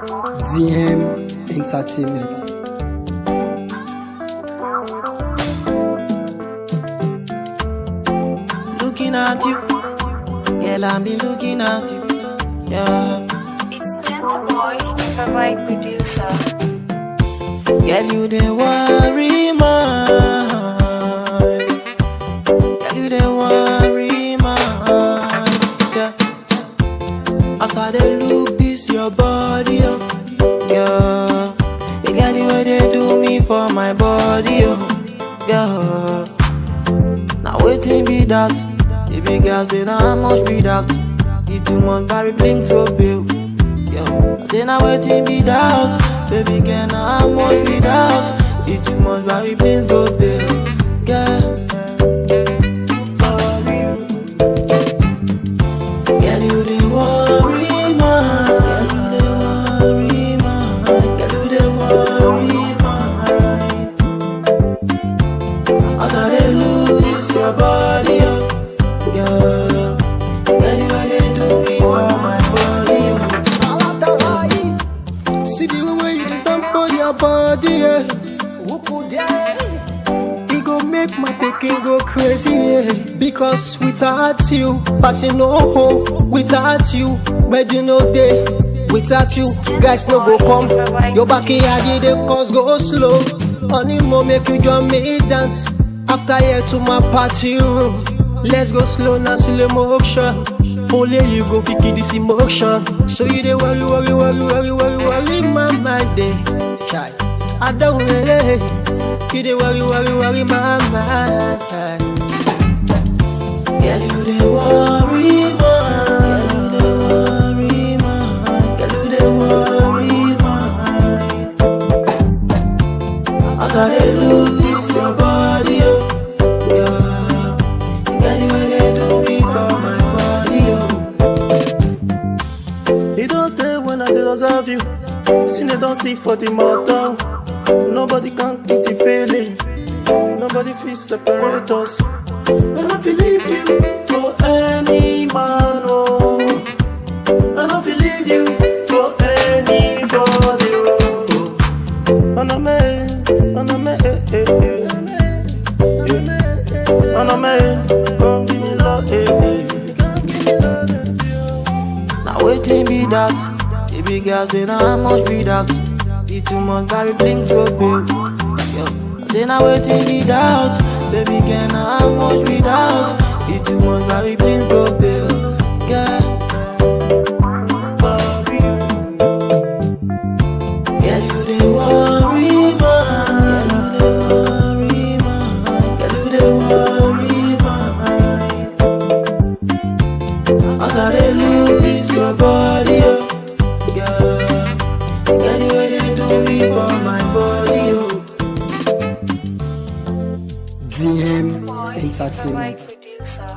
DM Entertainment. Looking at you, girl, I've been looking at you, yeah. It's Gentle Boy, favorite producer. Girl, you the worry man. Girl, you the worry man, yeah. As I dey look this your body, oh, yeah. You got the way they do me for my body, oh, yeah. Now waiting be that. The big girl say now how much be that? The 2 months Barry blink to bill. Yo, I say now waiting be that. Baby girl now how much be that? The 2 months Barry blink to bill. Girl, girl you the worry man. Girl you the worry man. Girl you the worry man. As I dey look this your body, oh. Yeah, anyway they do me for my body, oh. See the way you just stand for your body, yeah. It go make my pikin go crazy, yeah. Because without you, party no home. Without you, bed you no day. Without you, guys no go come. Your backyard the cause go slow. Honey mo make you join me dance. After here to my party room. Let's go slow now, slow motion. Only you go fiki this emotion. So you dey worry, my mind dey shy. I don't really. You dey worry, my mind. girl you the worry man. Girl you the worry man. As I dey look this your body, oh, yeah. You don't tell when I just have you. See they don't see for the motto. Nobody can keep the feeling. Nobody feels separate us. And I feel leave you for any man, oh. And I feel leave you for anybody, oh. And I'm come give me love, Now waiting be that. The big girl say now how much be that? The 2 months Barry blink to bill. Yo, I say now waiting be that. Baby girl now how much be that? The 2 months Barry blink to bill. Yeah. Girl you the worry man. Girl you the worry man. As I dey look this your body, oh, yeah. Girl, the way they do me for my body, oh. DM Boy, Entertainment. favorite producer.